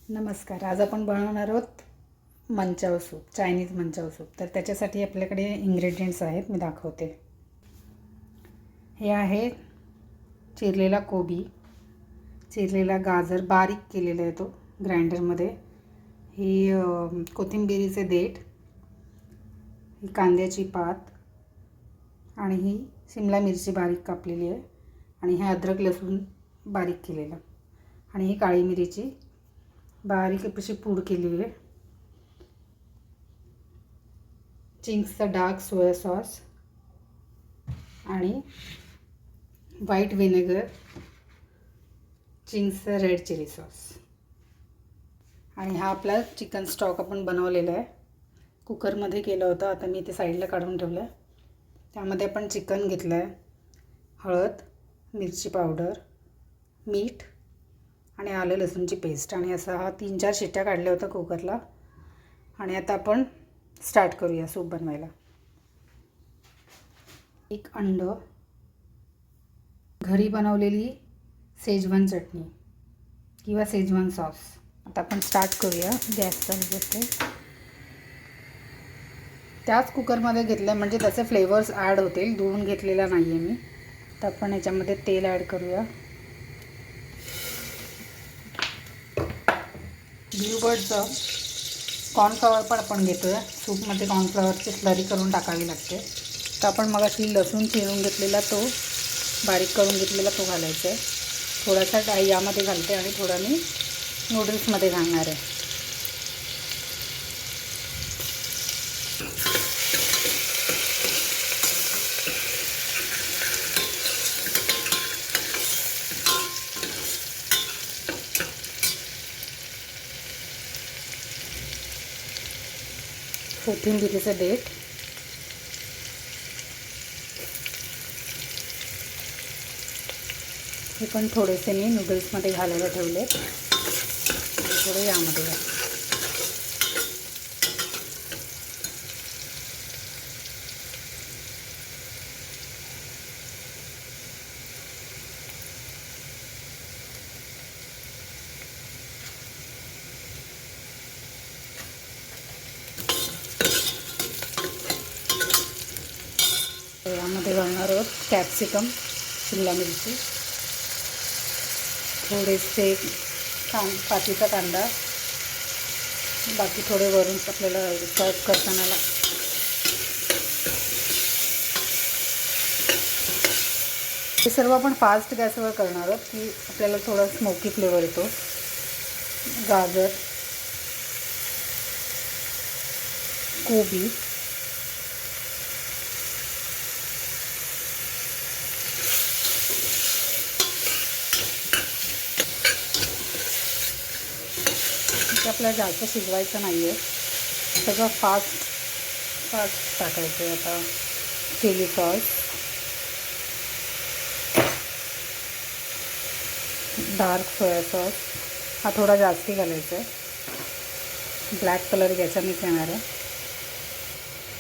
नमस्कार. आज आपण बनवणार आहोत Manchow soup, Chinese Manchow soup. तर त्याच्यासाठी आपल्याकडे इंग्रेडियंट्स आहेत, मी दाखवते. हे आहे चिरलेला कोबी, चिरलेला गाजर बारीक केलेला आहे तो ग्राइंडरमध्ये. ही कोथिंबिरीचे देठ, ही कांद्याची पात आणि ही शिमला मिरची बारीक कापलेली आहे आणि हे अद्रक लसूण बारीक केलेलं आणि ही काळी मिरीची बारीक अशी पूड केलेली आहे. चिंग्सचा डार्क सोया सॉस आणि व्हाईट व्हिनेगर, चिंग्सचा रेड चिली सॉस. आणि हा आपला चिकन स्टॉक आपण बनवलेला आहे. कुकरमध्ये केलं होतं, आता मी ते साईडला काढून ठेवलं आहे. त्यामध्ये आपण चिकन घेतलं आहे, हळद, मिरची पावडर, मीठ आणि आलं लसूणची पेस्ट आणि असा हा 3-4 शिट्ट्या काढल्या होत्या कुकरला. आणि आता आपण स्टार्ट करूया सूप बनवायला. एक अंड, घरी बनवलेली शेजवान चटणी किंवा शेजवान सॉस. आता आपण स्टार्ट करूया. गॅस चालू करते. त्याच कुकरमध्ये घेतलं म्हणजे त्याचे फ्लेवर्स ॲड होतील. धुवून घेतलेला नाही आहे मी. तर आपण याच्यामध्ये तेल ॲड करूया. ब्लूबर्डचं कॉर्नफ्लॉवर पण आपण घेतो आहे. सूपमध्ये कॉर्नफ्लॉवरची स्लरी करून टाकावी लागते. तर आपण मगाशी लसूण चिरून घेतलेला तो बारीक करून घेतलेला तो घालायचा आहे. थोडासा डाळ यामध्ये घालते आणि थोडा मी नूडल्समध्ये घालणार आहे. कोथिंबिरीचं देठ, हे पण थोडेसे मी नूडल्समध्ये घालायला ठेवले आणि थोडे यामध्ये घाल. यामध्ये घालणार आहोत कॅप्सिकम, शिमला मिरची, थोडेसे पातीचा कांदा, बाकी थोडे वरून आपल्याला सर्व करताना. हे सर्व आपण फास्ट गॅसवर करणार आहोत की आपल्याला थोडा स्मोकी फ्लेवर येतो. गाजर, कोबी, आपल्याला जास्त शिजवायचं नाही आहे, सगळं फास्ट टाकायचं आहे. आता chilli sauce, dark soya sauce हा थोडा जास्ती घालायचा आहे. ब्लॅक कलर याच्यानेच येणार आहे.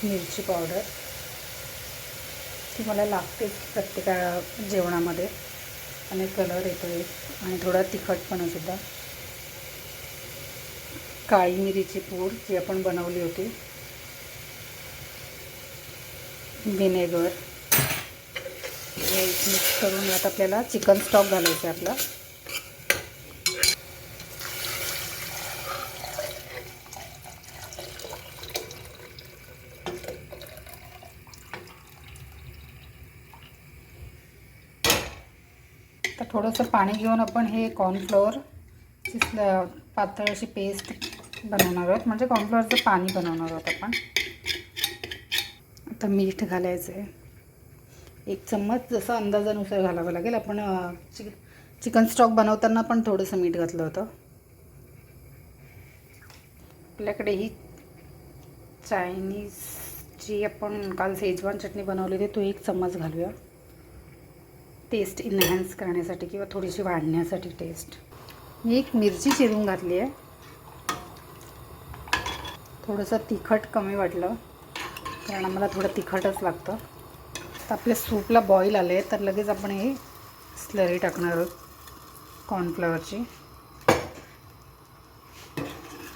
मिरची पावडर ती मला लागतेच प्रत्येक जेवणामध्ये आणि कलर येतो आहे. आणि थोडा तिखटपणासुद्धा. काळी मिरीची पूड जी आपण बनवली होती, व्हिनेगर, हे मिक्स करून यात आपल्याला चिकन स्टॉक घालायचं आहे आपला. तर थोडंसं पाणी घेऊन आपण हे कॉर्नफ्लोअरची पातळ अशी पेस्ट बनवणार आहोत, म्हणजे कॉर्नफ्लोअरचं पाणी बनवणार आहोत आपण. आता मीठ घालायचं आहे 1 चम्मच, जसं अंदाजानुसार घालावं लागेल. आपण चिकन स्टॉक बनवताना पण थोडंसं मीठ घातलं होतं. आपल्याकडे ही चायनीजची आपण काल शेजवान चटणी बनवली होती, तो 1 चम्मच घालूया, टेस्ट इन्हॅन्स करण्यासाठी किंवा थोडीशी वाढण्यासाठी टेस्ट. मी 1 मिरची चिरून घातली आहे. थोडंसं तिखट कमी वाटलं कारण आम्हाला थोडं तिखटच लागतं. तर आपल्या सूपला बॉईल आले तर लगेच आपण हे स्लरी टाकणार आहोत कॉर्नफ्लॉवरची.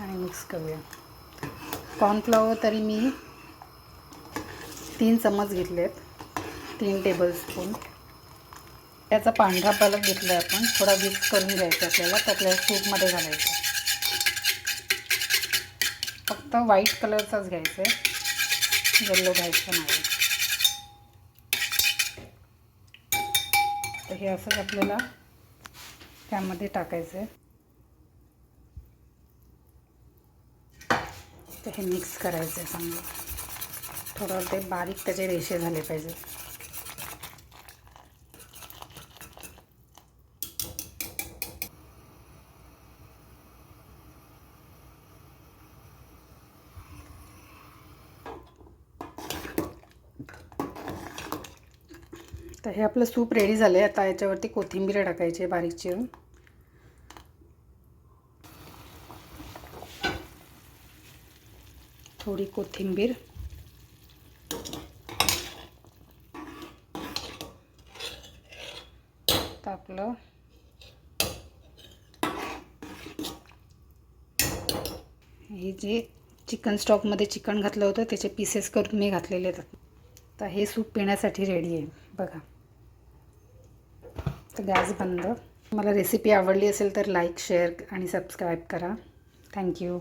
आणि मिक्स करूया. कॉर्नफ्लॉवर तरी मी 3 चम्मच घेतलेत, 3 टेबलस्पून. त्याचा पांढरा पालक घेतला आहे आपण, थोडा मिक्स करून घ्यायचा आपल्याला, त्यातल्या सूपमध्ये घालायचं. फक्त व्हाईट कलरचाच घ्यायचा आहे, येल्लो घ्यायचं नाही. तर हे असंच आपल्याला त्यामध्ये टाकायचं आहे. तर हे मिक्स करायचं आहे चांगलं. थोडं ते बारीक त्याचे रेषे झाले पाहिजे. तर हे आपलं सूप रेडी झालं आहे. आता याच्यावरती कोथिंबीर टाकायची आहे बारीक चिरून. थोडी कोथिंबीर, तर आपलं हे जे चिकन स्टॉकमध्ये चिकन घातलं होतं त्याचे पीसेस करून मी घातलेले आहेत. तर हे सूप पिण्यासाठी रेडी आहे बघा. तर गॅस बंद. मला रेसिपी आवडली असेल तर लाईक, शेअर आणि सबस्क्राईब करा. थँक्यू.